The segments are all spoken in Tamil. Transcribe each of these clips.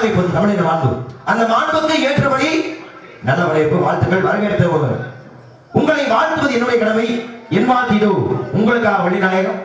வைப்பது தமிழின் மாண்பு. அந்த மாண்புக்கு ஏற்றபடி நல்ல வரவேற்பு வாழ்த்துக்கள் வரவேற்பு. உங்களை வாழ்த்துவது என்னுடைய கடமை. என் வாழ்த்திடோ உங்களுக்காக வழிநாயகம்.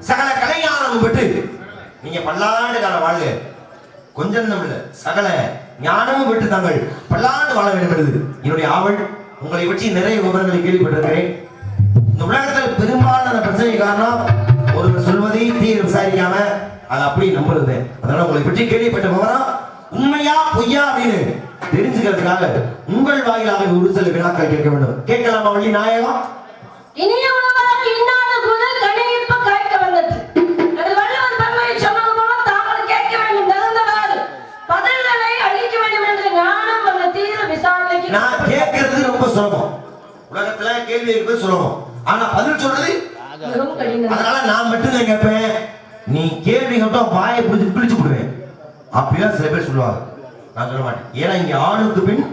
சகல கலைஞானம் பெற்று நீங்க பல்லாண்டு கால வாழ்க. கொஞ்சம் இல்ல, சகல ஞானமும் பெற்று தாங்கள் பல்லாண்டு வாழ வேண்டும் என்பது என்னுடைய ஆவல். உங்களை பற்றி நிறைய விவரங்களை கேள்விப்பட்டிருக்கிறேன். இந்த உலகத்தில் பெரும்பாலான பிரச்சனை காரணம் ஒருவர் சொல்வதை தீர விசாரிக்காம அதை அப்படி நம்புறது. அதனால உங்களை பற்றி கேள்விப்பட்ட விவரம் உண்மையா பொய்யா அப்படின்னு தெரிஞ்சுக்கிறதுக்காக உங்கள் வாயிலாக ஒரு சில வினாக்கள் கேட்க வேண்டும். கேட்கலாமா வள்ளி நாயகம்? இனிய உலகம் இன்னாத முதல் கணிப்பு கேட்க வந்தது. அது வள்ளுவர் தன்மை சொன்னது போல தாங்கள் கேட்க வேண்டும். தகுந்தவாறு பதில்களை அளிக்க வேண்டும் என்ற ஞானம் அந்த தீர விசாரணைக்கு. நான் கேட்கறது ரொம்ப சுலபம். உலகத்துல கேள்வி கேட்பது சுலபம். ஆனா பதில் சொல்றது மிகவும் கடினம். அதனால நான் மட்டும் தான் கேட்பேன். நீ கேள்வி கேட்டா வாயை பிடிச்சு கிழிச்சு விடுவேன். அப்படிதான் சில பேர் சொல்லுவாங்க. நான் சொல்ல மாட்டேன். ஏன்னா இங்க ஆணுக்கு பெண்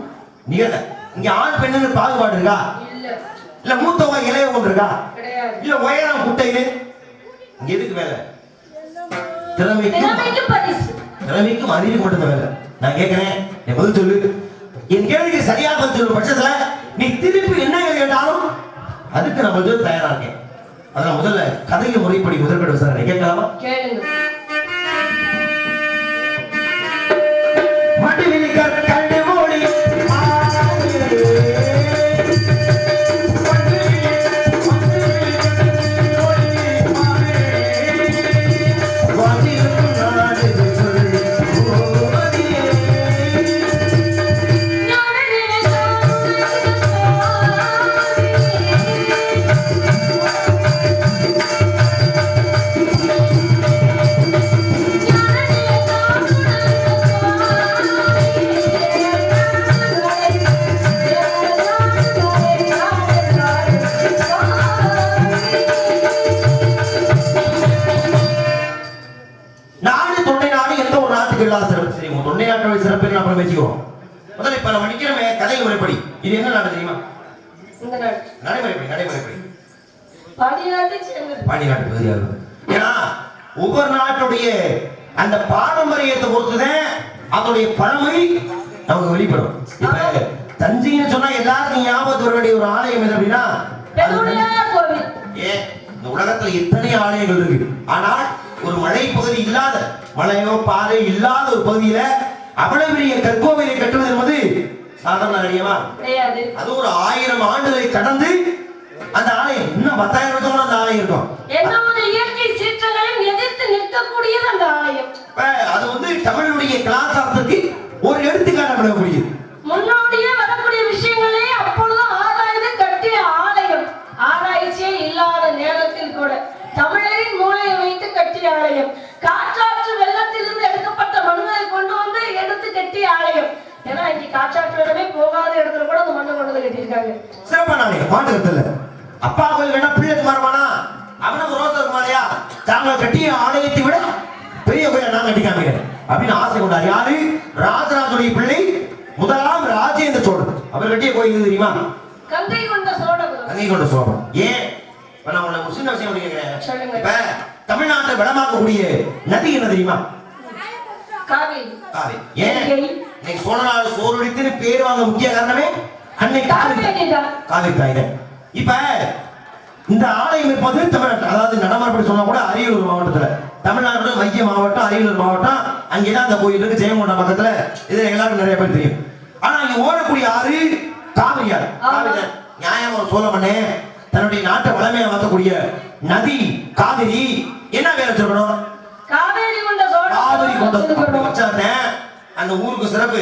நிகழ. இங்க ஆண் பெண்ணுன்னு பாகுபாடு இருக்கா? இல்ல மூத்தவா இளைய ஒன்று இருக்கா? இல்ல உயரம் குட்டைன்னு இங்க எதுக்கு வேலை? திறமைக்கு பரிசு. திறமைக்கும் அறிவுக்கு மட்டும் வேலை. நான் கேட்கிறேன், நீ பதில் சொல்லு. என் கேள்விக்கு சரியா பதில் சொல்லும் பட்சத்துல நீ திருப்பி என்ன கேட்டாலும் அதுக்கு நான் பதில் தயாரா இருக்கேன். அதனால முதல்ல கதையை முறைப்படி முதற்கட்ட விசாரணை கேட்கலாமா? கேளுங்க. முதல்ல இப்ப நம்ம நிக்கிறோமே கதை முறைப்படி இது என்ன நாடு தெரியுமா? இந்த நாடு நடைமுறைப்படி பாடி நாட்டு பகுதியா இருக்கும். ஏன்னா ஒவ்வொரு நாட்டுடைய அந்த பாரம்பரியத்தை பொறுத்துதான் அதோடைய பழமை நமக்கு வெளிப்படும். இப்ப தஞ்சைன்னு சொன்னா எல்லாருக்கும் ஞாபகத்து வர வேண்டிய ஒரு ஆலயம் எது அப்படின்னா இந்த உலகத்துல எத்தனை ஆலயங்கள் இருக்கு. ஆனால் ஒரு மலை பகுதி இல்லாத, மலையோ பாறை இல்லாத ஒரு பகுதியில அவ்வளவு பெரிய கற்கோவிலை கட்டுவது என்பது சாதாரண காரியமா? அது ஒரு 1000 ஆண்டுகளை கடந்து அந்த ஆலயம் இன்னும் 10,000 வருஷம் அந்த ஆலயம் இருக்கும். இயற்கை சீற்றங்களையும் எதிர்த்து நிற்கக்கூடியது அந்த ஆலயம். அது வந்து தமிழுடைய கலாச்சாரத்துக்கு ஒரு எடுத்துக்காட்டப்படக்கூடியது. முன்னோடியே வரக்கூடிய விஷயங்களே அப்பொழுது ஆராய்ந்து கட்டிய ஆலயம். ஆராய்ச்சியே இல்லாத நேரத்தில் கூட தமிழரின் மூளையை வைத்து கட்டிய ஆலயம். காற்றாற்று வெள்ளத்திலிருந்து எடுக்கப்பட்ட மண்களை கொண்டு வந்து எடுத்து கட்டிய ஆலயம். ஏன்னா இங்க காற்றாற்று வெள்ளமே போகாத இடத்துல கூட அந்த மண்ணை கொண்டு வந்து கட்டியிருக்காங்க. சிறப்பான ஆலயம். மாட்டுக்கத்துல அப்பா கோயில் வேணா பிள்ளைக்கு மாறுவானா? அவனுக்கு ரோசருக்கு மாலையா? தாங்கள் கட்டிய ஆலயத்தை விட பெரிய கோயிலை நான் கட்டி காமிக்கிறேன் அப்படின்னு ஆசை கொண்டார். யாரு? ராஜராஜனுடைய பிள்ளை முதலாம் ராஜேந்திர சோழன். அவர் கட்டிய கோயில் தெரியுமா? கங்கை கொண்ட சோழபுரம். கங்கை கொண்ட சோழபுரம். ஏன் இப்ப நான் உங்களை ஒரு சின்ன விஷயம் கேட்கிறேன். இப்ப தமிழ்நாட்டை வளமாக்கக்கூடிய நதி என்ன தெரியுமா? காவேரி. ஏன் இன்னைக்கு சோழநாடு சோறுடித்து பேர் வாங்க முக்கிய காரணமே அன்னை காவிரி தாய். இப்ப இந்த ஆலயம் இருப்பது தமிழ்நாட்டில், அதாவது நடமாடப்படி சொன்னா கூட அரியலூர் மாவட்டத்துல, தமிழ்நாடு மைய மாவட்டம் அரியலூர் மாவட்டம். அங்கேதான் அந்த கோயில் இருக்கு, ஜெயங்கொண்டம் பக்கத்துல. இது எல்லாரும் நிறைய பேர் தெரியும். ஆனா இங்க ஓடக்கூடிய ஆறு காவிரி ஆறு. காவிரி நியாயம் ஒரு சோழ மன்னே தன்னுடைய நாட்டை வளமையா மாற்றக்கூடிய நதி காவிரி என்ன பேர் வச்சிருக்கணும்? காவேரி கொண்ட வச்சாருங்க. அந்த ஊருக்கு சிறப்பு,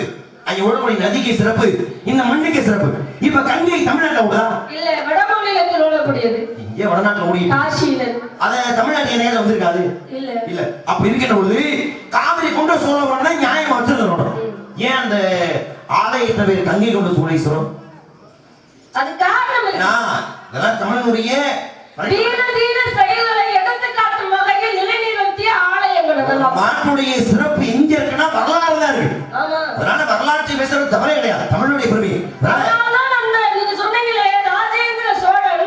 அங்க ஓடக்கூடிய நதிக்கு சிறப்பு, இந்த மண்ணுக்கு சிறப்பு. இப்ப கங்கை தமிழ்நாட்டுல ஓடுதா? இல்ல, வடமாநில ஓடக்கூடியது. இங்க வடநாட்டுல ஓடி காசியில. அத தமிழ்நாட்டுல நேரம் வந்திருக்காது. இல்ல இல்ல. அப்ப இருக்கின்ற பொழுது காவிரி கொண்ட சோழவரனை நியாயமா வச்சிருக்கணும். ஏன் அந்த ஆலயத்தை பேர் கங்கை கொண்ட சோழேஸ்வரம்? அது காரணம் இதெல்லாம் தமிழனுடைய தீன தீன செயல்களை எடுத்து காட்டும் வகையில் நிலைநிறுத்திய ஆலயங்கள் அதெல்லாம். நாட்டுடைய சிறப்பு எங்க இருக்குன்னா வரலாறு தான் இருக்கு. அதனால வரலாற்றை பேசுறது தவறே கிடையாது, தமிழுடைய பெருமை. நீங்க சொன்னீங்களே ராஜேந்திர சோழன்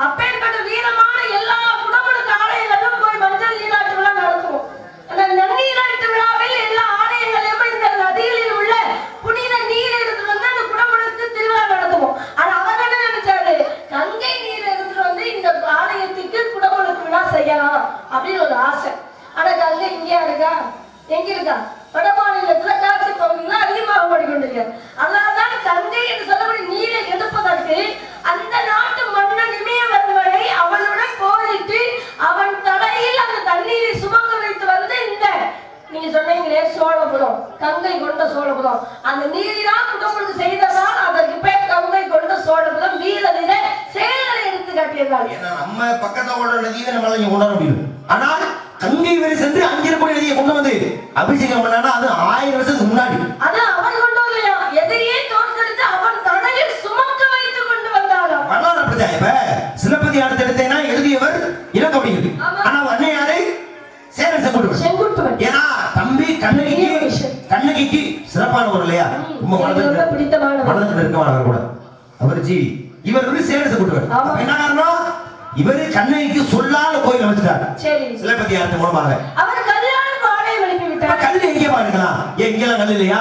அப்பேற்பட்ட வீரமான எல்லா குடமுழுக்கு ஆலயங்களும் போய் மஞ்சள் நீராட்டு விழா நடத்துவோம். அந்த நன்னீராட்டு விழாவில் எல்லா ஆலயங்களையும் இந்த நதிகளில் உள்ள புனித நீர் எடுத்து வந்து அந்த குடமுழுக்கு திருவிழா நடத்துவோம். ஆனா அவர் என்ன நினைச்சாரு, கங்கை நீர் எடுத்துட்டு வந்து இந்த ஆலயத்துக்கு குடமுழுக்கு விழா செய்யலாம் அப்படின்னு ஒரு ஆசை. ஆனா கங்கை இங்கேயா இருக்கா? எங்க இருக்கா? வட மாநிலத்துல காசி பகுதியில் அதிகமாக ஓடிக்கொண்டிருக்க. அதனால்தான் கங்கை என்று சொல்லக்கூடிய நீரை எடுப்பதற்கு அந்த நாட்டு மன்னன் இமயவர்மனை அவனுடன் போரிட்டு அவன் தலையில் அந்த தண்ணீரை சுமக்க வைத்து வந்து இந்த நீங்க சொன்னீங்களே சோழபுரம், கங்கை கொண்ட சோழபுரம், அந்த நீரினால் குடமுழுக்கு செய்ததால் அதற்கு பேர் கங்கை கொண்ட சோழபுரம். வீரரிட செயல்களை எடுத்து காட்டியதால் நம்ம பக்கத்துல ஓட நதியை நம்மளால உணர முடியும். ஆனால் கங்கை வரை சென்று அங்கிருக்கூடிய நதியை கொண்டு வந்து அபிஷேகம் பண்ணா அது 1000 வருஷத்துக்கு முன்னாடி. அது அவன் கொண்டு வரலையா, எதையே தோற்கடித்து அவன் தலையில் சுமக்க வைத்து கொண்டு வந்தாராம். வரலாறு அப்படிதான். இப்ப சிலப்பதிகாரத்தை எடுத்தேன்னா எழுதியவர் இளங்கோவடிகள். ஆனா அன்னை யாரு? சேரன் செங்குட்டுவன். ஏன்னா தம்பி கண்ணகிக்கு சிறப்பானவர் இல்லையா? மனதுக்கு நெருக்கமானவர் கூட அவர் ஜி. இவர் வந்து சேரன் செங்குட்டுவன். என்ன காரணம்? இவரு கண்ணகிக்கு சொல்லாத கோயில் அமைச்சிட்டார் சிலப்பதிகாரத்தின் மூலமாக. அவர் கல்யாணம் ஆலயம் எழுப்பி விட்டார். கல்லு எங்கே பாருக்கலாம்? எங்கெல்லாம் கல்லு இல்லையா?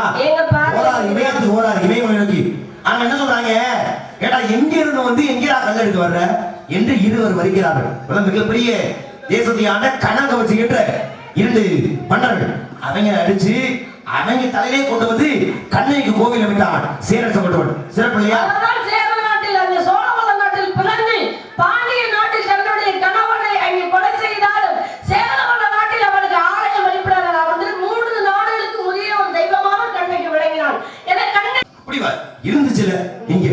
இமயத்துக்கு ஓராது, இமயமலை நோக்கி. ஆனா என்ன சொல்றாங்க, ஏடா எங்க இருந்து வந்து எங்கடா கல் எடுக்க வர்ற என்று இருவர் வருகிறார்கள். மிகப்பெரிய தேசத்தையான கனக வச்சுக்கிட்ட 2 மன்னர்கள் அவங்க அடிச்சு அவங்க தலையிலே கொண்டு வந்து கண்ணகிக்கு கோவில் அமைத்தான் சேரன் செங்குட்டுவன். சிறப்பு இல்லையா? சேர நாட்டில் அந்த சோழவள நாட்டில் பிறந்து பாண்டிய நாட்டில் தன்னுடைய கணவனை அங்கே கொலை செய்தாலும் சேரவள நாட்டில் அவனுக்கு ஆலயம் வழிபடாத வந்து 3 நாடுகளுக்கு உரிய ஒரு தெய்வமாக கண்ணகிக்கு விளங்கினான். என கண்ணகி அப்படி இருந்துச்சுல இங்க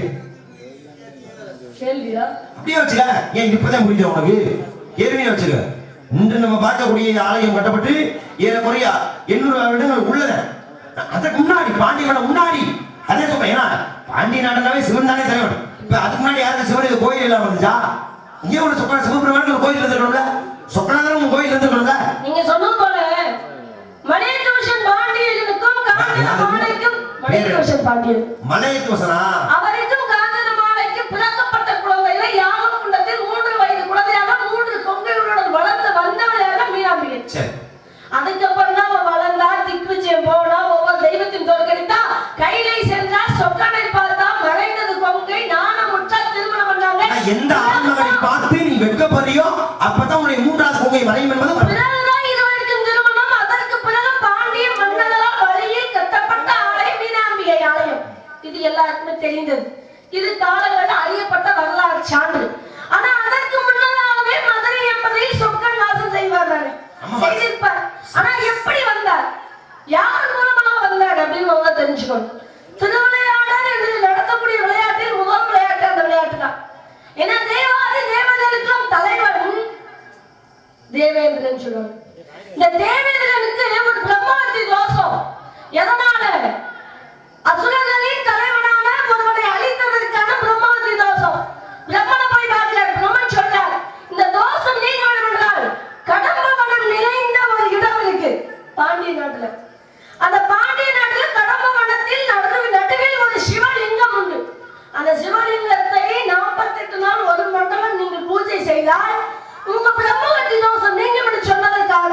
கேள்வியா? அப்படியே வச்சுக்க. ஏன் இப்பதான் புரியுது உனக்கு? கேள்வியை வச்சுக்க. இன்று நம்ம பார்க்கக்கூடிய ஆலயம் கட்டப்பட்டு ஏறக்குறைய 800 வருடங்கள் உள்ளன. அதுக்கு முன்னாடி பாண்டிய நாடு முன்னாடி அதே சொல்றேன். ஏன்னா பாண்டிய நாடுனாவே சிவன் தானே தலைவன். இப்ப அதுக்கு முன்னாடி யாருக்கு சிவனுக்கு கோயில் எல்லாம் வந்துச்சா? இங்கே ஒரு சிவபெருமானுக்கு கோயில் இருந்துக்கணும்ல, சொக்கநாதரும் கோயில் இருந்துக்கணும்ல. நீங்க சொன்னது போல மலையத்துவசன் பாண்டியனுக்கும் காஞ்சனமாலைக்கும் மலையத்துவசன் பாண்டியன் மலையத்துவசனா அவருக்கும் காஞ்சனமாலைக்கு பிறக்கப்பட்ட குழந்தைகளை யாகம் குண்டத்தில் 3 வயது குழந்தையாக 3 கொங்கைகளுடன் வளர்ந்து வந்தவளாக மீனாம்பிகை. அதுக்கப்புறம் தான் அவன் வளர்ந்தா, திக்விஜயம் போனா, ஒவ்வொரு தெய்வத்தின் தோற்கடித்தா, கைலை சென்றா, சொக்கனை பார்த்தா, மறைந்தது கொங்கை, நாணமுற்றா, திருமணம் பண்ணாங்க. எந்த ஆண்மகனை பார்த்து நீ வெட்கப்படுறியோ அப்பதான் உன்னுடைய 3வது கொங்கை மறையும் என்பது பிறகுதான் இருவருக்கும் திருமணம். அதற்கு பிறகு பாண்டிய மன்னர்களால் வழியில் கட்டப்பட்ட ஆலயம் மீனாம்பிகை ஆலயம். இது எல்லாருக்குமே தெரிந்தது. இது காலங்களில் அறியப்பட்ட வரலாறு சான்று. ஆனா அதற்கு முன்னதாகவே மதுரை என்பதை சொக்கன் நாசம் செய்வார்கள் செய்திருப்பார். ஆனா எப்படி வந்தார், யார் மூலமாக வந்தார் அப்படின்னு தெரிஞ்சுக்கணும். திருவிளையாடல் என்று நடத்தக்கூடிய விளையாட்டில் முதல் விளையாட்டு அந்த விளையாட்டு தான். ஏன்னா தேவாதி தேவதைகளுக்கும் தலைவன் தேவேந்திரன் சொல்லுவாங்க. இந்த தேவேந்திரனுக்கு ஒரு பிரம்மாதி தோஷம். எதனால? அசுரர்களின் தலைவனான ஒருவனை அழித்ததற்கான பிரம்மாதி தோஷம். பிரம்மனை போய் பார்க்கிறார். பிரம்மன் சொல்றார், இந்த தோஷம் நீங்க வேண்டும் என்றால் கடம்பவனம் நிறைந்த ஒரு இடம் இருக்கு பாண்டிய நாட்டுல. அந்த பாண்டிய நாட்டுல கடம்பவனத்தில் நடுவில் ஒரு சிவலிங்கம் உண்டு. அந்த சிவலிங்கத்தை 48 நாள் ஒரு மண்டலம் நீங்கள் பூஜை செய்தால் உங்க பிரம்மவத்தி தோஷம் நீங்க இப்படி சொன்னதற்காக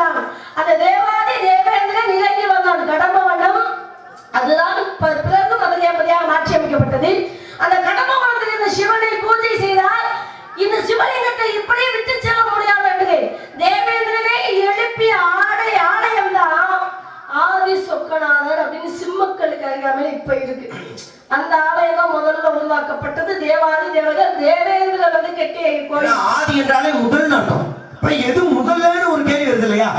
அந்த தேவாதி தேவேந்திரன் இறங்கி வந்தான் கடம்பவனம். அதுதான் உருவாக்கப்பட்டது. தேவாதி தேவர்கள் தேவேந்திர வந்து கட்டிய கோயில். ஆதி என்றாலே முதல் அர்த்தம். இப்ப எது முதல்லன்னு ஒரு கேள்வி வருது இல்லையா?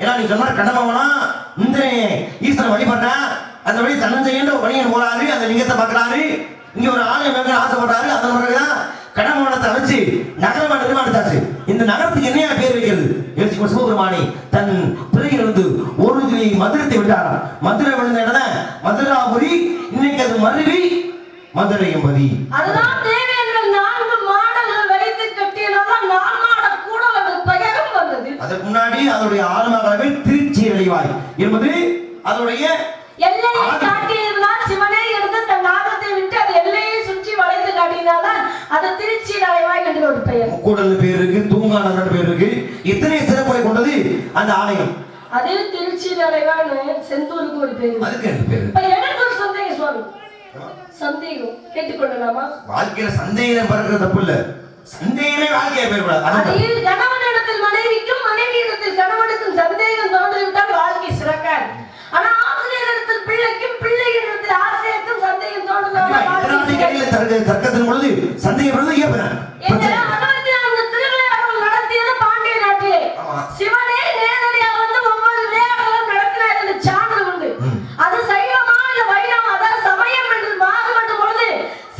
ஏன்னா நீ சொன்ன கடம்பவனா இந்த ஈஸ்வரன் வழிபடுற அந்த வழி தன்னஞ்செய்யன்ற ஒரு வழியை போறாரு, அந்த லிங்கத்தை பார்க்கறாரு, இங்க ஒரு ஆலயம் வேங்க ஆசைப்படுறாரு. அதன் பிறகுதான் கடம்பவனத்தை வச்சு நகரமா நிர்மாணித்தாச்சு. இந்த நகரத்துக்கு என்னையா பேர் வைக்கிறது? சிவபெருமானி தன் பிறகிலிருந்து ஒரு மதுரத்தை விட்டாரா. மதுரை விழுந்த இடம் மதுராபுரி, இன்னைக்கு அது மருவி மதுரை என்பதி. அதுதான் தேவேந்திரன் 4 மாடங்கள் வைத்து கட்டியதால் 4 மாட கூடல் பெயரும் வந்தது. அதற்கு முன்னாடி அதனுடைய ஆலமகளவை திருச்சீரலைவாய் என்பது அதனுடைய எல்லையை காட்டியிருந்தால் சிவனே எடுத்து தன் நாகத்தை விட்டு அது எல்லையை சுற்றி வளைத்து காட்டினால்தான் அது திருச்சீரலைவாய் என்ற ஒரு பெயர். கூடல் பேர் இருக்கு, தூங்கானவர் பேர் இருக்கு. இத்தனை சிறப்புகளை கொண்டது அந்த ஆலயம். அதே திருச்சீரலைவாய்னு செந்தூருக்கு ஒரு பேர். அதுக்கு என்ன பேரு? இப்ப எனக்கு ஒரு சந்தேகம் சுவாமி. சந்தேகம் கேட்டுக்கொள்ளலாமா? வாழ்க்கையில சந்தேகம் பறக்கிறது தப்பு இல்ல. சந்தேகமே வாழ்க்கையை பெயர்படாது. கணவனிடத்தில் மனைவிக்கும் மனைவியிடத்தில் கணவனுக்கும் சந்தேகம் தோன்றிவிட்டால் வாழ்க்கை சிறக்காது. ஆனா ஆசிரியரிடத்தில் பிள்ளைக்கும் பிள்ளையிடத்தில் ஆசிரியருக்கும் சந்தேகம் தோன்றினால் தர்க்கத்தின் பொழுது சந்தேகம் ஏற்படாது. நடத்தியது பாண்டிய நாட்டிலே சிவனே நேரடியாக வந்து ஒவ்வொரு விளையாடுகளும் நடத்தினார் என்று சான்று உண்டு. அது சைவமா இல்ல வைணவம், அதாவது சமயம் என்று மாறுபட்ட பொழுது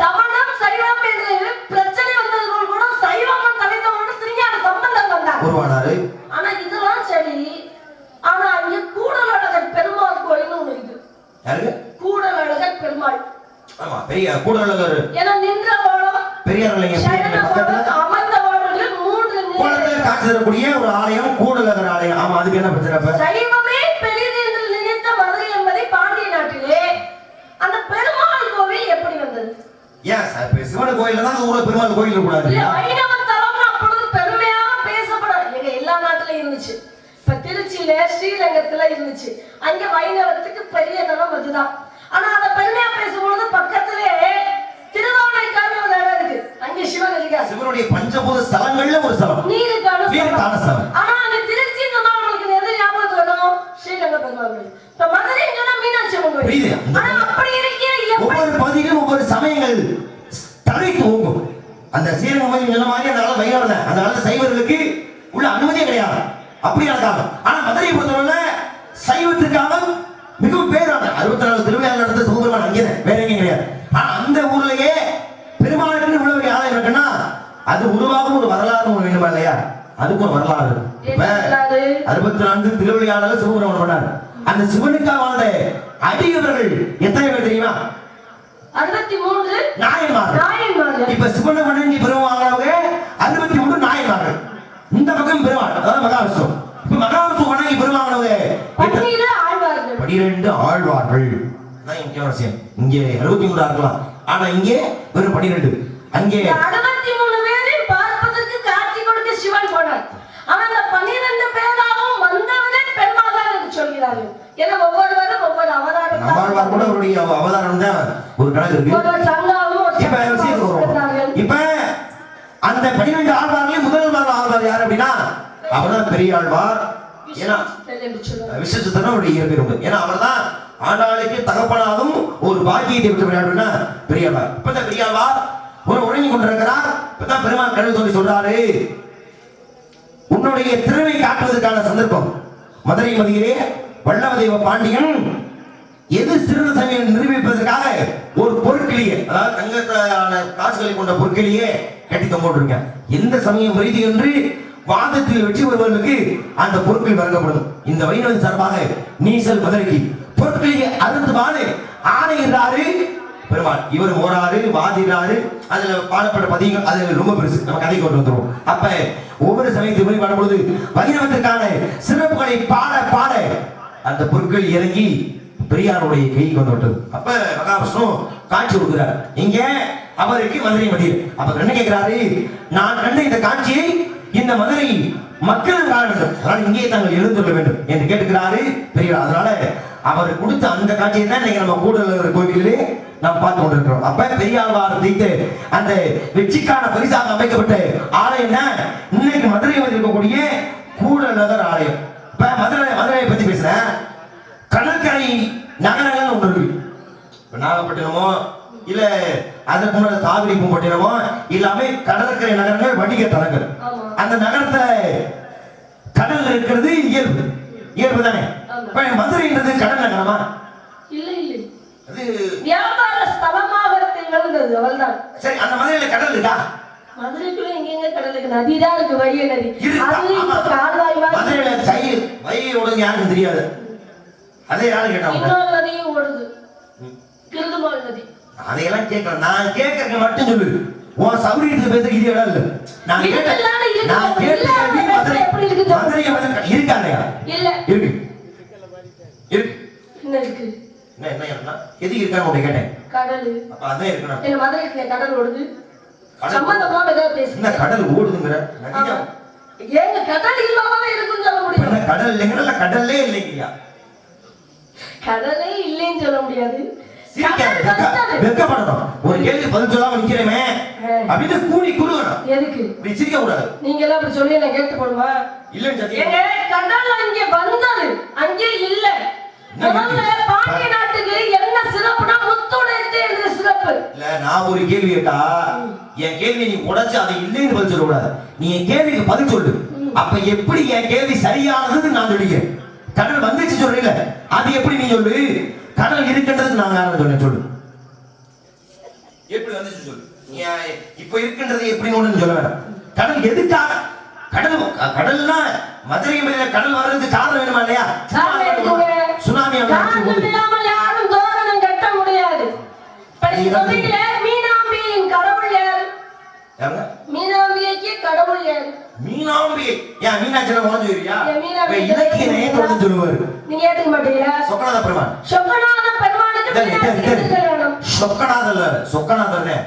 சமணம் சைவம் என்று பிரச்சனை வந்தது கூட சைவமும் தனித்தவனோடு திருஞான சம்பந்தம் வந்தார் உருவானாரு. ஆனா இதெல்லாம் சரி. ஆனா இங்க கூடலழகர் பெருமாள் கோயில் ஒண்ணு இருக்கு. யாரு? கூடலழகர் பெருமாள். ஆமா, பெரிய கூடலழகர். ஏன்னா நின்றவோளோ பெரியார்லைங்க அமர்ந்தவோளோடு 3 கோலத்தில் காட்சி தரக்கூடிய ஒரு ஆலயம் கூடலழகர் ஆலயம். ஆமா, அதுக்கு என்ன பிரச்சனை? சைவமே பெரிது என்று நினைத்த மதுரை என்பதை பாண்டிய நாட்டிலே அந்த பெருமாள் கோவில் எப்படி வந்தது? ஏன் சார் சிவன் கோயில்ல தான் ஊர்ல பெருமாள் கோயில் கூடாது? இல்ல வைணவ தலம் அப்பொழுது பெருமையாக பேசப்படாது. எங்க எல்லா நாட்டிலும் இருந்துச்சு. இப்ப திருச்சியில ஸ்ரீரங்கத்துல இருந்துச்சு. அங்க வைணவத்துக்கு பெரிய தலம் அதுதான். ஆனா அத பெருமையா பேசும்போது பக்கத்திலே திருவானைக்கான ஒரு இடம் இருக்கு. அங்க சிவன் இருக்காரு. சிவனுடைய பஞ்சபூத ஸ்தலங்கள்ல ஒரு ஸ்தலம் நீருக்கான ஸ்தலம். ஆனா அங்க திருச்சி சொன்னா உங்களுக்கு எது ஞாபகம் வரும்? ஸ்ரீரங்க பெருமாள் கோயில். இப்ப மதுரை சொன்னா மீனாட்சி அம்மன் கோயில். ஆனா அப்படி இருக்கிற ஒவ்வொரு பகுதியிலும் ஒவ்வொரு சமயங்கள் தலைக்கு ஓங்கும். அந்த ஸ்ரீரங்கம் சொன்ன மாதிரி அந்த காலம் வைணவ அந்த காலத்துல சைவர்களுக்கு உள்ள அனுமதியே கிடையாது. அப்படியான காலம். ஆனா மதுரையை பொறுத்தவரை சைவத்திற்காக மிகவும் பேரான 64 திருவிழா நடந்த சிவபெருமான் அங்கே வேற எங்கேயும் கிடையாது. ஆனா அந்த ஊர்லயே பெருமாளுக்கு உள்ள ஒரு ஆலயம் இருக்குன்னா அது உருவாகும் ஒரு வரலாறு ஒண்ணு வேணுமா இல்லையா? அதுக்கு ஒரு வரலாறு. 64 திருவிளையாடல சிவபெருமான் பண்ணார். அந்த சிவனுக்காக வாழ்ந்த அடியவர்கள் எத்தனை பேர் தெரியுமா? 63 நாயன்மார்கள். இப்ப சிவனை வணங்கி பெருமாளவங்க 63 நாயன்மார்கள். இந்த பக்கம் பெருமாள், அதாவது மகாவிஷ்ணு. இப்ப மகாவிஷ்ணு வணங்கி பெருமாளவங்க 12 ஆழ்வார்கள். இங்கே 63 இருக்கலாம். ஆனா இங்கே வெறும் 12. அங்கே 63 பேரை பார்ப்பதற்கு காட்சி கொடுக்க சிவன் போனார். ஆனா அந்த 12 பேராகவும் வந்தவனே பெருமாள் என்று சொல்கிறார்கள். ஏன்னா ஒவ்வொருவரும் ஒவ்வொரு அவதாரம். நம்மாழ்வார் கூட அவருடைய அவதாரம் தான் ஒரு கணக்கு இருக்கு. இப்ப அந்த 12 ஆழ்வார்களே முதல் ஆழ்வார் யார் அப்படின்னா அவர்தான் பெரிய ஆழ்வார். ஏன்னா விசேஷத்தனுடைய இயற்கை உண்டு. ஏன்னா அவர் தான் ஆண்டாளுக்கு தகப்பனாலும் ஒரு பாக்கியத்தை விட்டு விளையாடுனா பெரியவார். இப்பதான் பெரியவார் ஒரு உறங்கி கொண்டிருக்கிறார். இப்பதான் பெருமாள் கடவுள் சொல்லி சொல்றாரு, உன்னுடைய திறமை காட்டுவதற்கான சந்தர்ப்பம். மதுரை மதியிலே வல்லவதேவ பாண்டியன் எது சிறந்த சமயம் நிரூபிப்பதற்காக ஒரு பொருட்களையே, அதாவது தங்கத்தான காசுகளை கொண்ட பொருட்களையே கட்டி தொங்கிருக்க. எந்த சமயம் ரீதி என்று வாதத்தில் வெற்றி பெறுவதற்கு அந்த பொருட்கள் வழங்கப்படும். இந்த வைணவன் சார்பாக நீசல் மதுரைக்கு பொருட்களை அறுத்து பாடு ஆணையிறாரு பெருமாள். இவர் ஓராறு வாதிடுறாரு. அதுல பாடப்பட்ட பதிகள் அது ரொம்ப பெருசு. நம்ம கதை கொண்டு வந்துருவோம். அப்ப ஒவ்வொரு சமயத்தையும் போய் பாடும் பொழுது வைணவத்திற்கான சிறப்புகளை பாட பாட அந்த பொருட்கள் இறங்கி பெரியாருடைய கைக்கு வந்து விட்டது. அப்ப மகாவிஷ்ணு காட்சி கொடுக்கிறார். இங்க அவருக்கு மதுரை மதியம். அப்ப என்ன கேட்கிறாரு, நான் கண்ட இந்த காட்சியை இந்த மதுரை மக்கள் காண வேண்டும், அதனால இங்கே தாங்கள் எழுந்துள்ள வேண்டும் என்று கேட்டுக்கிறாரு பெரியார். அதனால அவர் கொடுத்த அந்த காட்சியை தான் இன்னைக்கு நம்ம கூடலழகர் கோயிலிலே நாம் பார்த்து கொண்டிருக்கிறோம். அப்ப பெரியாழ்வார் வைத்து அந்த வெற்றிக்கான பரிசாக அமைக்கப்பட்ட ஆலயம் தான் இன்னைக்கு மதுரையில் இருக்கக்கூடிய கூடலழகர் ஆலயம். இப்ப மதுரையை பத்தி பேசுறேன். கடற்கரை நகரங்கள் ஒன்று இருக்கு. நாகப்பட்டினமோ இல்ல அதற்கு முன்னாடி காவிரி பூம்பட்டினமும் எல்லாமே கடற்கரை நகரங்கள் வணிக தலங்கள். ஆமா. அந்த நகரத்துல கடல் இருக்கிறது இயல்பு, இயல்பு தானே. இப்ப மதுரைன்றது கடல் நகரமா? இல்ல இல்ல, அது வியாபார ஸ்தலமாக திகழ்ந்தது அவள்தான். சரி, அந்த மதுரையில கடல் இருக்கா? மதுரைக்குள்ள எங்க கடல் இருக்கு? நதிதான் இருக்கு, வைகை நதி. இருக்கா? அதுலயும் ஆமா. இப்ப கால்வாய் மாதிரி மதுரையில வைகை ஓடுது யாருக்கும் தெரியாது. அதே யாரு கேட்டாங்க? இன்னொரு நதியும் ஓடுது, கிருதுமால் நதி. அதையெல்லாம் கேட்கல, நான் கேட்கறதுக்கு மட்டும் சொல்லு. உன் சௌரியத்துக்கு பேச இது இடம் இல்ல. நான் கேட்டேன், நான் கேட்ட கேள்வி மதுரை மதுரையை வந்து இருக்கா இல்லையா? இல்ல இருக்கு இருக்கு. என்ன இருக்கு? என்ன என்ன என்ன எது இருக்கான்னு உன்னை கேட்டேன். கடல். அப்ப அதான் இருக்கணும். என்ன மதுரைக்கு கடல் ஓடுது? கடல் சம்பந்தமா ஏதாவது பேசு. என்ன கடல் ஓடுதுங்கிற நதியா? ஏங்க கடல் இல்லாம இருக்குன்னு சொல்ல முடியும்? என்ன கடல் இல்லைங்கறல, கடல்லே இல்லைங்கயா. கடலே இல்லைன்னு சொல்ல முடியாது. வெக்கப்படணும். ஒரு கேள்வி பதில் சொல்லாம நிக்கிறேமே அப்படின்னு கூடி குடுக்கணும். எதுக்கு இப்படி சிரிக்க கூடாது. நீங்க எல்லாம் அப்படி சொல்லி நான் கேட்டு போடுவா? இல்லன்னு சத்தியம். ஏங்க கடல் அங்கே வந்தது, அங்கே இல்ல. முதல்ல பாண்டிய நாட்டுக்கு என்ன சிறப்புனா முத்துடைத்து என்ற சிறப்பு. இல்ல, நான் ஒரு கேள்வி கேட்டா என் கேள்வி நீ உடைச்சு அதை இல்லைன்னு பதில் சொல்ல கூடாது. நீ என் கேள்விக்கு பதில் சொல்லு. அப்ப எப்படி என் கேள்வி சரியானதுன்னு நான் சொல்லிக்கிறேன். கடல் வந்துச்சு சொல்றீங்க, அது எப்படி நீ சொல்லு? கடல் இருக்கின்றது நான் யாரும் சொன்னேன் சொல்லு. எப்படி வந்துச்சு சொல்லு. நீ இப்ப இருக்கின்றது எப்படி ஒண்ணு சொல்ல வேண்டாம். கடல் எதுக்காக? கடல்னா மதுரை மேல கடல் வர்றதுக்கு காரணம் வேணுமா இல்லையா? சுனாமி யாரும் தோரணம் கட்ட முடியாது. மீனாம்பியின் கடவுள் யாரு? மீனாம்பியைக்கு கடவுள் யாரு? மீனாம்பியை. ஏன் மீனாட்சியை உடஞ்சு வரியா? இலக்கியனே தொடர்ந்து சொல்லுவாரு. நீங்க ஏத்துக்க மாட்டீங்களா? சொக்கநாத பெருமான். சொக்கநாத பெருமானுக்கு சொக்கநாதல்ல, சொக்கநாதர்னே.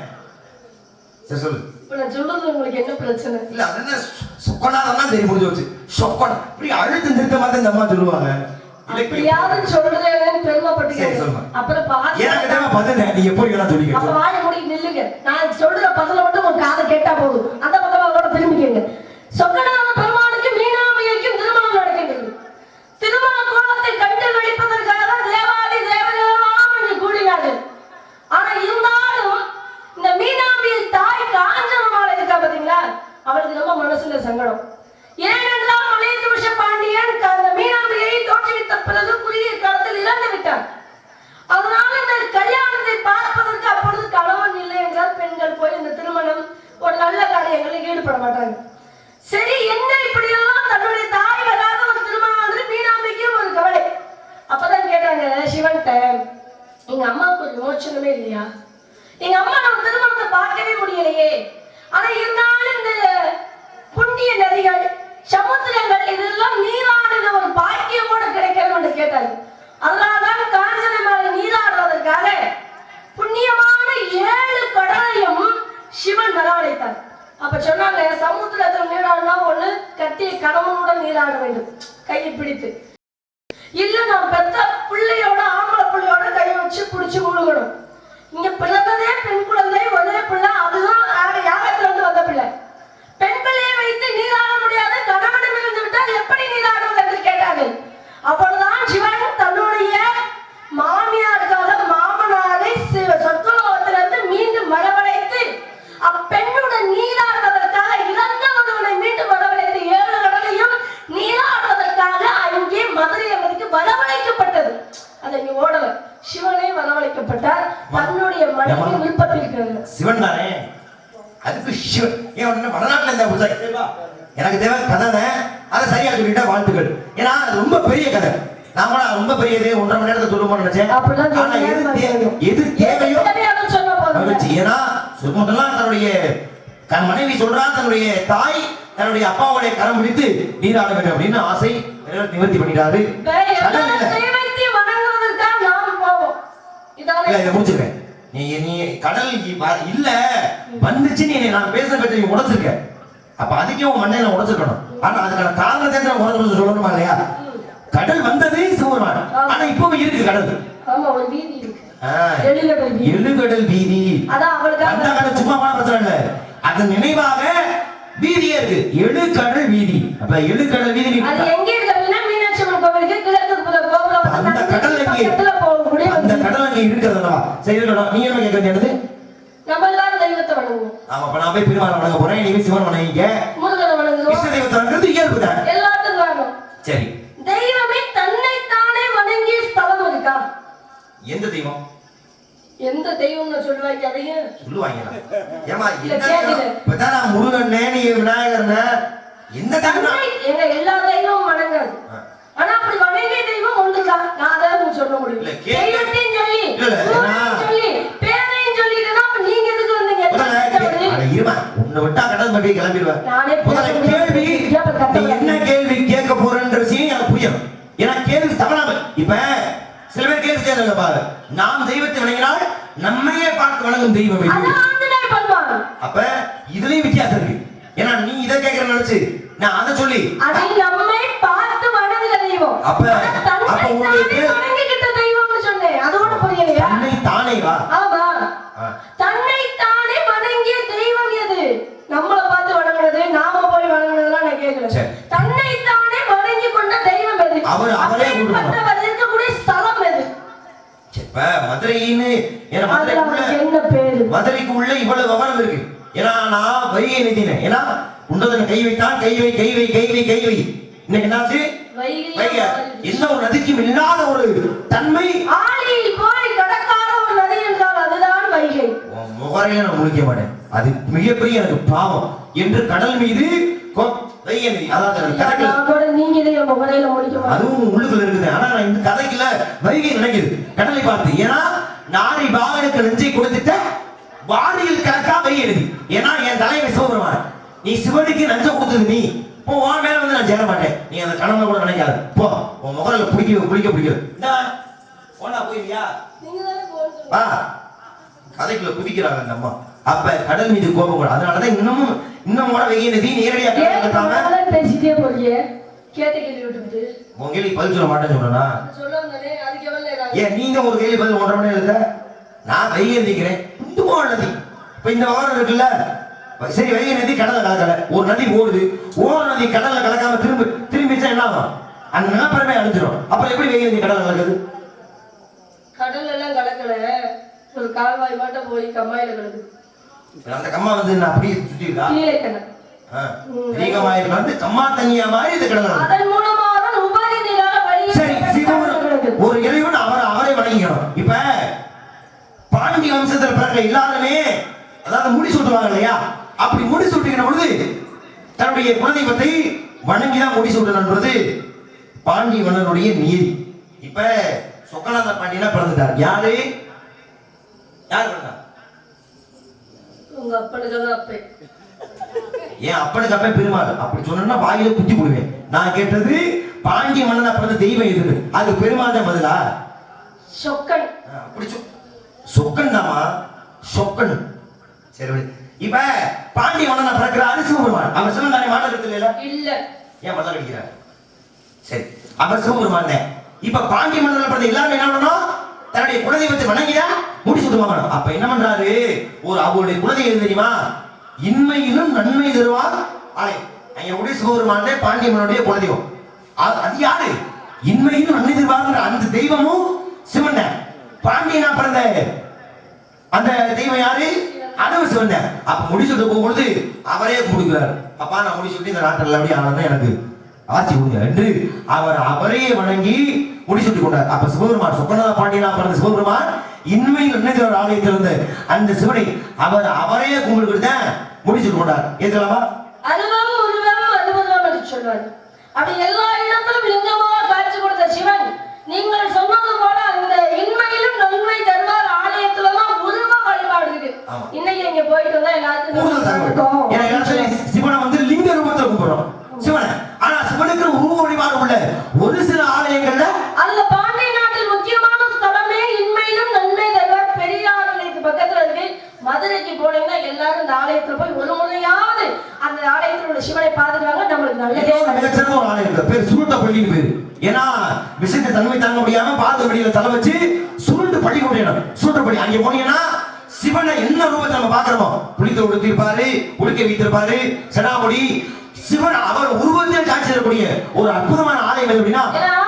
சரி சொல்லு. இப்ப நான் சொல்றது உங்களுக்கு என்ன பிரச்சனை? இல்ல, அது சொக்கநாதன்னா தெரியும், முடிஞ்சு வச்சு. சொக்கன இப்படி அழுத்து நிறுத்த மாதிரி இந்த அம்மா சொல்லுவாங்க. யாரும் சொல்றேன்னு பெருமைப்பட்டு சரி சொல்லுங்க. அப்புறம் பாத்து எனக்கு தான் பதில் நீ எப்படி வேணா சொல்லிக்க. அப்ப வாயை மூடி நில்லுங்க. நான் சொல்ற பதில மட்டும் உங்க காதை கேட்டா போதும். அந்த பக்கமா கூட திரும்பிக்கங்க. சொக்கநாத பெருமானுக்கு மீனாம்பிகைக்கும் திருமணம் நடக்கின்றது. திருமண கோலத்தை கண்டு நடிப்பதற்காக தேவாதி தேவதையெல்லாம் இங்கு கூடினார்கள். ஆனா இருந்தாலும் இந்த மீனாம்பிகை தாய் காஞ்சனமாலை இருக்கா பாத்தீங்களா, அவளுக்கு ரொம்ப மனசுல சங்கடம். ஏனென்றால் மலையத்துவச பாண்டியன் அந்த மீனாம்பிகையை தோற்றுவித்த பிறகு குறுகிய காலத்தில் இறந்து விட்டார். அதனால இந்த கல்யாணத்தை பார்ப்பதற்கு அப்பொழுது கணவன் இல்லை என்றால் பெண்கள் போய் இந்த திருமணம் ஒரு நல்ல காரியங்களில் ஈடுபட மாட்டாங்க. சரி, என்ன இப்படி எல்லாம் தன்னுடைய தாய் வராத ஒரு திருமணம் வந்து மீனாம்பிக்கு ஒரு கவலை. அப்பதான் கேட்டாங்க சிவன்கிட்ட, எங்க அம்மாவுக்கு ஒரு விமோச்சனமே இல்லையா? எங்க அம்மா நம்ம திருமணத்தை பார்க்கவே முடியலையே. ஆனா இருந்தாலும் இந்த புண்ணிய நதிகள் சமுத்திரங்கள் இதெல்லாம் நீராடுகிற ஒரு பாக்கியமோட கிடைக்கணும்னு கேட்டாங்க. அதனால்தான் காஞ்சனமாலை நீராடுவதற்காக புண்ணியமான 7 கடலையும் சிவன் வரவழைத்தார். அப்ப சொன்னாங்க, சமுத்திரத்தில் நீராடினா ஒண்ணு கட்டிய கணவனுடன் நீராட வேண்டும், கையை பிடித்து. இல்ல நான் பெத்த பிள்ளையோட ஆம்பளை பிள்ளையோட கையை வச்சு பிடிச்சு முழுகணும். இங்க பிறந்ததே பெண் குழந்தை, ஒரே பிள்ளை, அதுதான் யாகத்துல இருந்து வந்த பிள்ளை. பெண் பிள்ளையை வைத்து நீராட முடியாது, கணவனும் இருந்து விட்டால் எப்படி நீராடுவது என்று கேட்டார்கள். அப்பொழுதுதான் சிவன் தன்னுடைய மாமியாருக்காக மாமனாரை சொர்க்கலோகத்திலிருந்து மீண்டும் வரவழைத்து அப்பெண்ணுடன் நீராடுவதற்காக இறந்த ஒருவனை மீண்டும் வரவழைத்து 7 கடலையும் நீராடுவதற்காக அங்கே மதுரை அம்மனுக்கு வரவழைக்கப்பட்டது. அது இங்க ஓடல, சிவனே வரவழைக்கப்பட்டார் தன்னுடைய மனைவி விருப்பத்திற்கு. சிவன் தானே, அதுக்கு சிவன் ஏன் வடநாட்டுல இருந்தா எனக்கு தேவை கதை. அதை சரியா சொல்லிட்டா வாழ்த்துக்கள். ஏன்னா அது ரொம்ப பெரிய கதை. நாம ரொம்ப பெரியது 1.5 மணி நேரத்தை சொல்லுவோம்னு நினைச்சேன். எது தேவையோ ஏன்னா சுமதெல்லாம் தன்னுடைய மனைவி சொல்றா, தன்னுடைய தாய் தன்னுடைய அப்பாவுடைய கரம் பிடித்து நீராட வேண்டும் அப்படின்னு ஆசை நிவர்த்தி பண்ணிட்டாரு. முடிச்சிருக்கேன். நீ கடல் இல்ல வந்துச்சு, நீ நான் பேச பற்றி நீ உடைச்சிருக்க. அப்ப அதுக்கே உன் மண்ணையில உடைச்சிருக்கணும். ஆனா அதுக்கான காரணத்தை உடச்சு சொல்லணுமா இல்லையா? கடல் வந்தது சிவபெருமான், ஆனா இப்பவும் இருக்கு கடல். எழுகடல் வீதி அந்த கடல் சும்மா பிரச்சனை இல்ல, அதன் நினைவாக வீதியே இருக்கு, எழுகடல் வீதி. அப்ப எழுகடல் வீதி அந்த கடல் அங்கே இருக்கிறதா? சரி, நீ என்ன கேட்கறது? நம்ம ஆமா, அப்ப நான் போய் பெருமாள் வணங்க போறேன், நீங்க சிவன் வணங்கிக்க. முருகனை வணங்குறோம். இஷ்ட தெய்வத்தை வணங்குறது இயல்புதான். எல்லாத்துக்கும் வரணும். சரி, தெய்வமே தன்னைத்தானே வணங்கிய ஸ்தலம் இருக்கா? எந்த தெய்வம்? எந்த தெய்வம்னு சொல்லுவாங்க அதையும் சொல்லுவாங்களா? ஏமா இல்ல, கேக்குது. இப்பதான் நான் முருகன்னே, நீ விநாயகர்னே, எந்த தெய்வம்? எங்க எல்லா தெய்வமும் வணங்காது. ஆனா அப்படி வணங்கிய தெய்வம் ஒன்றுதான். நான் அதான் சொல்ல முடியும். இல்ல, தெய்வத்தையும் சொல்லி இல்ல, ஊரையும் சொல்லி பேரையும் சொல்லிட்டுனா அப்ப நீங்க எதுக்கு வந்தீங்க? அட இருமா, உன்னை விட்டா கடல் பட்டி கிளம்பிடுவேன். நானே முதல்ல கேள்வி, நீ என்ன கேள்வி கேட்க போறன்ற விஷயம் எனக்கு புரியும். ஏன்னா கேள்வி தவறாம, இப்ப சில பேர் கேள்வி கேட்கறாங்க பாரு, நாம் தெய்வத்தை வணங்கினால் நம்மையே பார்த்து வணங்கும் தெய்வம் இது. அதான் ஆஞ்சநேய பகவான். அப்ப இதுலயும் வித்தியாசம் இருக்கு. ஏன்னா நீ இதை கேட்கற நினைச்சு நான் அதை சொல்லி அதை நம்மை பார்த்து வணங்குற தெய்வம். அப்ப உங்களுக்கு வணங்கிக்கிட்ட தெய்வம்னு சொன்னேன். அதோட புரியலையா? தன்னை தானே வா. ஆமா, தன்னை தானே வணங்கிய தெய்வம் எது? நம்மள பார்த்து வணங்குறது, நாம போய் வணங்குறதுலாம் நான் கேட்கல. தன்னை தானே வணங்கி கொண்ட தெய்வம் எது? அவரே இருக்கக்கூடிய ஸ்தலம் எது? இப்ப மதுரைன்னு என்ன பேரு? மதுரைக்கு உள்ள இவ்வளவு விவரம் இருக்கு. ஏன்னா நான் வைகை நிதினேன். ஏன்னா உண்டதன் கை வைத்தான், கை வை கை வை கை வை கை வை. இன்னைக்கு என்னாச்சு? வைகை என்ன ஒரு நதிக்கும் இல்லாத ஒரு தன்மை. ஆழியில் போய் கடக்காத ஒரு நதி என்றால் அதுதான் வைகை. முகரையில நான் முழிக்க மாட்டேன், அது மிகப்பெரிய எனக்கு பாவம் என்று கடல் மீது வைகை நதி, அதாவது நீங்க இதை முகரையில முழிக்க மாட்டேன், அதுவும் உள்ளுக்குள்ள இருக்குது. ஆனா நான் இந்த கதைக்குள்ள வைகை நினைக்குது கடலை பார்த்து. ஏன்னா நாரி பாகனுக்கு நெஞ்சை கொடுத்துட்ட வாரியில் கணக்கா வைகை நதி. ஏன்னா என் தலைமை சிவபெருமான், நீ சிவனுக்கு நஞ்ச கொடுத்தது நீ, போ உன் மேல வந்து நான் சேர மாட்டேன், நீ அந்த கனவுல கூட நினைக்காத, போ உன் முகரையில குளிக்க பிடிக்கும் போனா போயிருவியா வா. கதைக்குள்ள குதிக்கிறாங்க அந்த அம்மா. அப்ப கடல் மீது கோபம் கூட. அதனாலதான் இன்னும் கூட வைகை நதி நேரடியா பேசிட்டே போறியே, கேட்ட கேள்வி விட்டுட்டு உன் கேள்வி பதில் சொல்ல மாட்டேன்னு சொன்னா ஏன் நீங்க ஒரு கேள்வி பதில் 1.5 மணி நேரம் எழுத நான் வைகை நதிக்கிறேன் குண்டுமோட நதி. இப்ப இந்த விவரம் இருக்குல்ல, சரி வைகை நதி கடல்ல கலக்கல, ஒரு நதி ஓடுது, ஓர நதி கடல்ல கலக்காம திரும்பிச்சா என்ன ஆகும்? அந்த நிலப்பரமே அழிஞ்சிடும். அப்புறம் எப்படி வைகை நதி கடல்ல கலக்குது? கடல்ல எல்லாம் கலக்கல, ஒரு கால்வாய் மட்டும் போய் கம்மாயில கலக்குது. அந்த கம்மா வந்து நான் அப்படியே சுத்திருக்கா நீகமாயிருக்கு வந்து கம்மா தண்ணியா மாதிரி இது கடல். அதன் மூலமா தான் உபரி நீரால வழி. சரி, ஒரு இறைவன் அவரை வணங்கிக்கணும். இப்ப பாண்டி வம்சத்துல பிறகு எல்லாருமே அதாவது முடி சூட்டுவாங்க இல்லையா, அப்படி முடி சூட்டுகிற பொழுது தன்னுடைய குலதெய்வத்தை வணங்கிதான் முடி சூட்டணும்ன்றது பாண்டி மன்னனுடைய நீதி. இப்ப சொக்கநாத பாண்டியனா பிறந்துட்டார். யாரு பிறந்தா? உங்க அப்பனுக்கு அப்பே. ஏன் அப்பனுக்கு அப்பே பெருமாள் அப்படி சொன்னா வாயில குத்தி போடுவேன். நான் கேட்டது பாண்டிய மன்னனா பிறந்த தெய்வம் எது? அது பெருமாள் தான் பதிலா? சொக்கன். அப்படி சொக்கன் தாமா, சொக்கன். சரி, இப்ப பாண்டிய மன்னனா பிறக்கிறாரு சிவபெருமான். அவர் சிவன் தானே மாட்டது இல்ல? இல்ல. ஏன் மல்ல அடிக்கிறார்? சரி, அவர் சிவபெருமான். இப்ப பாண்டிய மன்னனா பிறந்த எல்லாரும் என்ன பண்ணணும்? தன்னுடைய குலதெய்வத்தை வணங்கியா முடி சுட்டுவாங்க. அப்ப என்ன பண்றாரு? ஒரு அவருடைய குலதெய்வம் தெரியுமா? இன்மையிலும் நன்மை தருவார் ஆலை. அங்க உடைய சிவபெருமான் பாண்டிய மன்னனுடைய குலதெய்வம். அது யாரு? இன்மையிலும் நன்மை தருவார் அந்த தெய்வமும் சிவன். பாண்டியனா பிறந்த அந்த தெய்வம் யாரு? அதுவும் சிவன். அப்ப முடி சுட்டு போகும்போது அவரே கொடுக்கிறார். அப்பா நான் முடி சுட்டி இந்த நாட்டில் அப்படி ஆனதான் எனக்கு ஆட்சி கொடுங்க என்று அவரையே வணங்கி முடிச்சுட்டு கொண்டார். அப்ப சிவபெருமான் சொக்கநாத பாண்டியனா பிறந்த சிவபெருமான் இன்மையில் என்னதோட ஆலயத்தில் இருந்த அந்த சிவனை அவரையே கும்பிட்டு முடிச்சுட்டு கொண்டார். ஏற்கலாமா? அனுபவம் உருவம் அனுபவம் என்று சொல்வார். அப்படி எல்லா இடத்திலும் லிங்கமாக காட்சி கொடுத்த சிவன், நீங்கள் சொன்னது போல அந்த இன்மையிலும் நன்மை தருவார் ஆலயத்துலதான் உருவ வழிபாடு இருக்கு. இன்னைக்கு இங்க போயிட்டு வந்தா எல்லாத்துக்கும் சிவனை வந்து லிங்க ரூபத்தை கும்பிடுறோம் சிவனை. ஆனா சிவனுக்கு உருவ வழிபாடு உள்ள ஒரு சில ஆலயங்கள்ல அந்த பாண்டிய நாட்டில் முக்கியமான ஸ்தலமே இன்மையிலும் நன்மை தருவார் பெரியார் ஆலயத்துக்கு பக்கத்துல இருக்கு. மதுரைக்கு போனீங்கன்னா எல்லாரும் இந்த ஆலயத்துல போய் ஒரு முறையாவது அந்த ஆலயத்தில் உள்ள சிவனை பார்த்துட்டாங்க. நம்மளுக்கு நல்லதே மிகச்சிறந்த ஒரு ஆலயம் இருக்கு, பேர் சுருட்ட பள்ளி பேரு. ஏன்னா விஷயத்தை தன்மை தாங்க முடியாம பாத வழியில தலை வச்சு சுருட்டு பள்ளி கொண்டிடணும். சுருட்ட பள்ளி அங்க போனீங்கன்னா சிவனை என்ன ரூபத்தை நம்ம பாக்குறோமோ, புளித்த உடுத்திருப்பாரு, உடுக்க வைத்திருப்பாரு, செடாமுடி, சிவன் அவர் உருவத்தில் காட்சி தரக்கூடிய ஒரு அற்புதமான ஆலயம் அப்படின்னா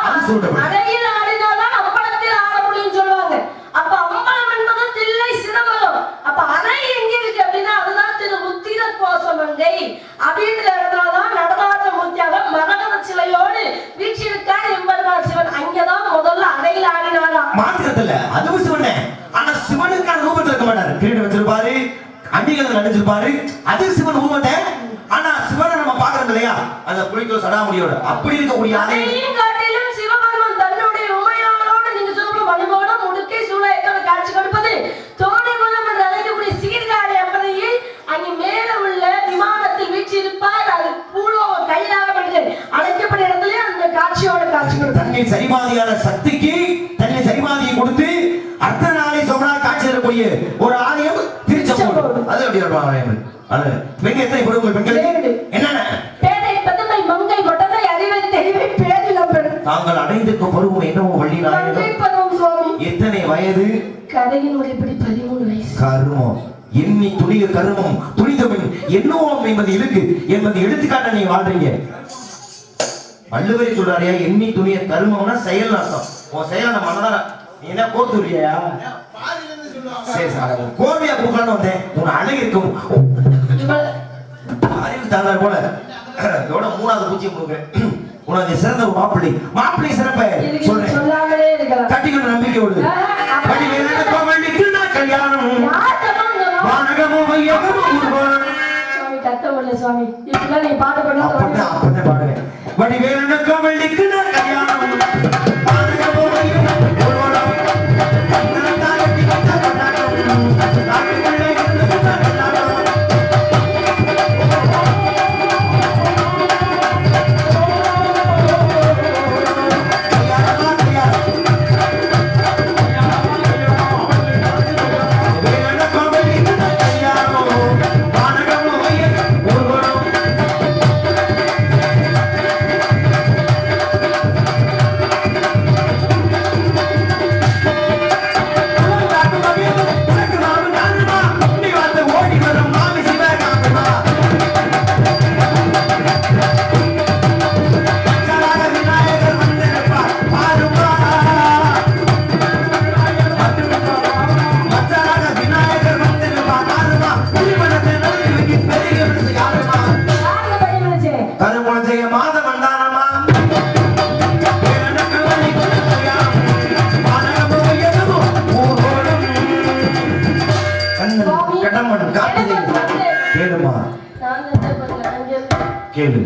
அது சுருட்டப்பள்ளி. அறையில் ஆடினால்தான் அம்பலத்தில் ஆட முடியும்னு சொல்லுவாங்க. அப்ப அம்பலம் என்பது தில்லை சிதம்பரம். அப்ப அறை எங்க இருக்கு அப்படின்னா அதுதான் திரு ஆடைகள் அணிஞ்சிருப்பாரு. அது சிவன் உருவத்தை. ஆனா சிவனை நம்ம பாக்குறோம் இல்லையா, அந்த புலிக்கோ சடாமுடியோட அப்படி இருக்கக்கூடிய ஆடை காட்டிலும் சிவபெருமான் தன்னுடைய உமையாளோடு நீங்க சொல்ற மணிமோட முடுக்கை சூழலை காட்சி கொடுப்பது தோணை மூலம் என்று அழைக்கக்கூடிய சீர்காழி அப்பதையில் அங்கே மேல உள்ள விமானத்தில் வீற்றிருப்பார். அது பூலோக கைலாகம் என்று அழைக்கப்பட்ட இடத்துல அந்த காட்சியோட காட்சி கொடுத்தார். தன்னை சரிபாதியான சக்திக்கு தன்னை சரிபாதியை கொடுத்து அர்த்தநாளை சோமனா காட்சி தரக்கூடிய ஒரு ஆலயம் திருச்செங்கோடு. அது எப்படி ஆலயம்? அது பெண் எத்தனை குடும்பங்கள் பெண்கள் என்னென்ன? பேதை பதுமை மங்கை ஒட்டதை அறிவை தெளிவை பேரிழப்பன். தாங்கள் அடைந்திருக்க பருவம் என்னவோ வள்ளி நாயகம். சுவாமி எத்தனை வயது? கதையின் முறைப்படி 13 வயசு. கருமம் எண்ணி துணிக கருமம் துணிதவன் என்னவோம் என்பது இருக்கு என்பது எடுத்துக்காட்ட நீ வாழ்றீங்க. வள்ளுவரை சொல்றாரியா, எண்ணி துணிய கருமம்னா செயல் அர்த்தம். உன் செயல மனதார நீ என்ன கோத்துறியா? சரி சார், கோர்வையா கொடுக்கலான்னு வந்தேன். உன் அழகு இருக்கும் அறிவு தாழ்ந்தார் போல இதோட 3வது பூச்சியம் கொடுக்குறேன். உனக்கு சிறந்த ஒரு மாப்பிள்ளை சிறப்பை சொல்றேன். சொல்லாமலே இருக்கலாம். கட்டிக்கிற நம்பிக்கையோடு கல்யாணம் வானகமும் வையகமும் ஊர்வலம். சுவாமி கத்தவல்ல சுவாமி இப்பெல்லாம் நீ பாட்டு பண்ணா அப்படி பாடுவேன். வடிவேலு கவலிக்கு நான் கல்யாணம் வானகமும் வையகமும் ஊர்வலம்.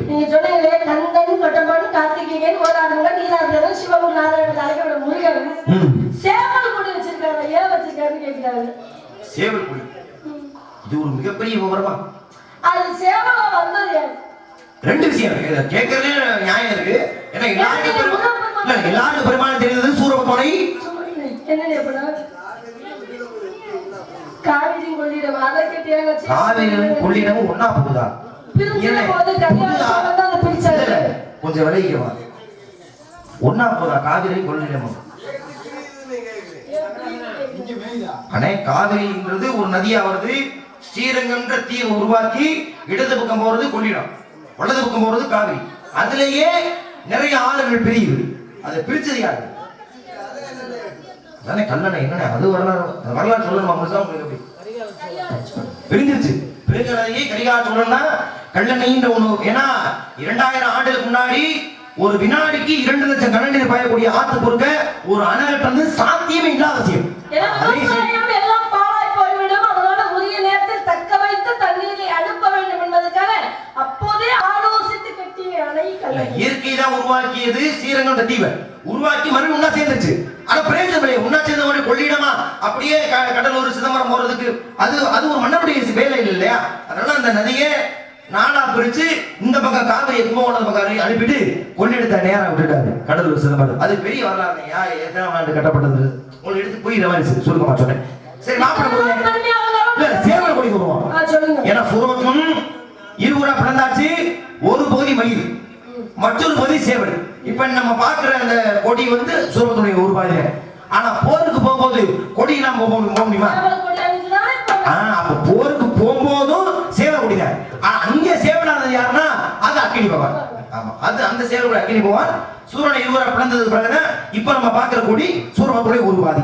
நீங்க சொன்னீங்களே கந்தன் கொட்டமான் கார்த்திகேயன் ஓராடுங்க நீராடுங்க சிவகுருநாதன் அழைக்கப்பட முருகன் சேவல் கொடி வச்சிருக்காங்க. ஏன் வச்சிருக்காருன்னு கேட்கிறாங்க. சேவல் கொடி இது ஒரு மிகப்பெரிய விவரமா? அது சேவலா வந்தது ரெண்டு விஷயம் கேட்கறதே நியாயம் இருக்கு. ஏன்னா எல்லாரும் பெருமாள் தெரிந்தது சூரபத்மனை என்ன காவிரி கொள்ளிடம் அதை கேட்டியாங்க. காவிரி கொள்ளிடமும் ஒன்னா போகுதா? கொஞ்சம் விளைவிக்கவா ஒன்னா போதா காவிரி கொள்ளிடமும்? அண்ணே காவிரின்றது ஒரு நதியா வருது. ஸ்ரீரங்கம்ன்ற தீவை உருவாக்கி இடது பக்கம் போறது கொள்ளிடம், வலது பக்கம் போறது காவிரி. அதுலயே நிறைய ஆளுகள் பிரியுது. அதை பிரிச்சது யாரு? அதானே கல்லணை. என்னண்ணே அது வரலாறு சொல்லணும். பிரிஞ்சிருச்சு. பிரிஞ்சதையே கரிகால சோழன்னா கல்லணைன்ற ஒண்ணு. ஏன்னா 2000 ஆண்டுகளுக்கு முன்னாடி ஒரு வினாடிக்கு 2 லட்சம் கண்ணீர் பாயக்கூடிய ஆத்து பொறுக்க ஒரு அணைகட்டு சாத்தியமே இல்லாத விஷயம். எல்லாம் பாழாய் போய்விடும். அதனால உரிய நேரத்தில் தக்க வைத்து தண்ணீரை அனுப்ப வேண்டும் என்பதற்காக அப்போதே ஆலோசித்து கட்டிய அணை கல்லணை. இயற்கை தான் உருவாக்கியது. ஸ்ரீரங்கம் தீவை உருவாக்கி மறுபடியும் ஒன்னா சேர்ந்துச்சு. ஆனா பிரயோஜனம் ஒன்னா சேர்ந்த கொள்ளிடமா அப்படியே கடலூர் சிதம்பரம் போறதுக்கு அது ஒரு மன்னனுடைய வேலை இல்லை இல்லையா? அதனால அந்த நதியை நானா பிரிச்சு இந்த பக்கம் காவிரி கும்பகோணம் பக்கம் அனுப்பிட்டு கொள்ளிடத்தை நேரம் விட்டுட்டாரு கடலூர் சிதம்பரம். அது பெரிய வரலாறு. எத்தனாம் ஆண்டு கட்டப்பட்டது உங்களுக்கு எடுத்து புரியுற மாதிரி சுருக்கமா சொன்னேன். சரி மாப்பிள்ளை சேவல கொடி சொல்லுவோம். ஏன்னா சூரபத்மன் இருபுறா பிறந்தாச்சு. ஒரு பகுதி மயில், மற்றொரு பகுதி சேவல். இப்ப நம்ம பாக்குற அந்த கொடி சூரபத்மனுடைய ஒரு பாதிய. ஆனா போருக்கு போகும்போது கொடி எல்லாம் போக முடியுமா? அப்ப போருக்கு போகும்போதும் சேவல் கொடிதான். அங்கே சேவலானது யாருன்னா அது அக்கினி பகவான். ஆமா, அது அந்த சேவல் கூட அக்கினி பகவான். சூரனை இருவரை பிளந்தது பிறகு இப்ப நம்ம பாக்குற கொடி சூரபத்மனுடைய ஒரு பாதி.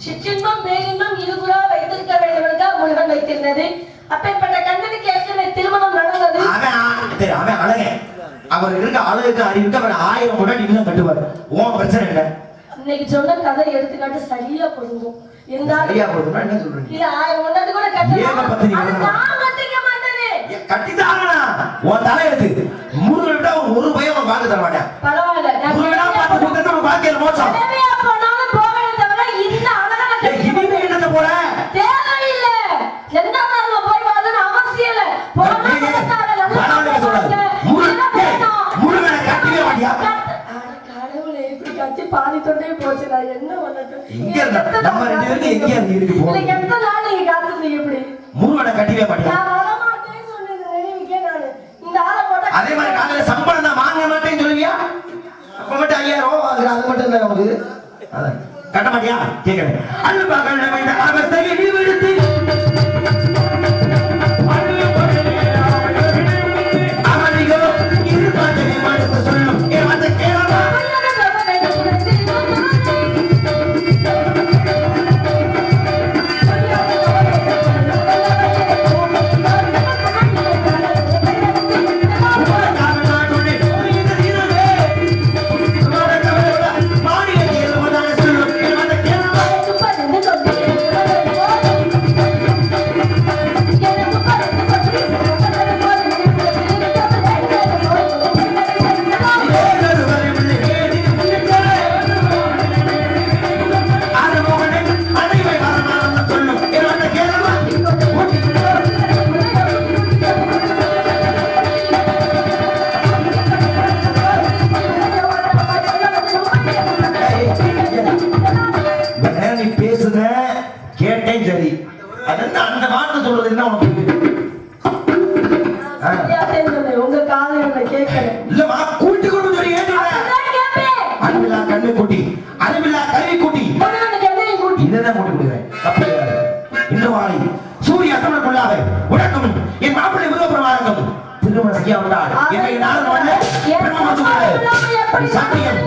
சிற்றின்பம் பேரின்பம் இருபுறா வைத்திருக்க வேண்டும் என்றால் முருகன் வைத்திருந்தது. அப்பேற்பட்ட கண்ணனுக்கு ஏற்கனவே திருமணம் நடந்தது. அவன் அழகன். அவர் இருக்க அழகுக்கு அறிவுக்கு அவர் 1000 முன்னாடி இன்னும் கட்டுவார். உன் பிரச்சனை என்ன? இன்னைக்கு சொன்ன கதை எடுத்துக்காட்டு சரியா பொருந்தும். இருந்தாலும் சரியா போடுதுன்னா என்ன சொல்றீங்க? இல்ல ஒன்னது கூட ஏக பத்தினி அது வேணுமா? நான் கட்டிக்க மாட்டேனே. கட்டிதாங்கண்ணா உன் தலை எடுத்து முருகன் விட்டா ஒரு பையன் உனக்கு வாங்க தர மாட்டேன். பரவாயில்ல. நான் முருகனா பார்த்து கொடுத்தா உனக்கு வாழ்க்கையில மோசம். கடமையா போனாலும் போகணும் தவிர இந்த அழகான இனிமே என்னத்த போற? தேவையில்ல. எந்த நாள்ல போய் வரணும்னு அவசியம் இல்ல. பரவாயில்ல சொல்றாரு. முருகனை கட்டிவே மாட்டியா? கடவுளே இப்படி கட்டி பாதி தொண்டே போச்சு. நான் என்ன பண்ணட்டும்? எங்க இருந்தா நம்ம ரெண்டு பேருக்கு எங்க இருக்கு போ? இல்ல எந்த நாள் நீங்க காத்துறீங்க எப்படி? முருகனை கட்டிவே மாட்டியா? நான் வர மாட்டேன்னு சொன்னது நினைவுக்கே நானு. இந்த ஆளை போட்டா அதே மாதிரி காலையில சம்பளம் தான் வாங்க மாட்டேன்னு சொல்லுவியா? அப்ப மட்டும் 5000 அது மட்டும் இல்லை நமக்கு. அதான் கட்ட மாட்டியா கேட்கிறேன். அன்பு மகள் இந்த அவஸ்தை விடுத்து அவனிகோ இது பாத்தனை மறுத்து சொல்லும் ஏமாத்த கேளமா நீ பேசுன கேட்டேன் சரி. அது அந்த வார்த்தை சொல்றது என்ன உனக்கு? உங்க காலையில கேட்கல. இல்லம்மா கூட்டி கொண்டு சொல்லி ஏன் சொல்ற? அன்பில்லா கண்ணு கூட்டி அறிவில்லா கல்வி கூட்டி இதுதான் கூட்டி கொடுக்குறேன். தப்பு கிடையாது. இன்னும் வாழை சூரிய அஸ்தமனக்குள்ளாக உனக்கும் என் மாப்பிள்ளை விருப்பப்படுவாருக்கும் திருமணம் செய்ய வந்தால் என்னை நாள் சத்தியம்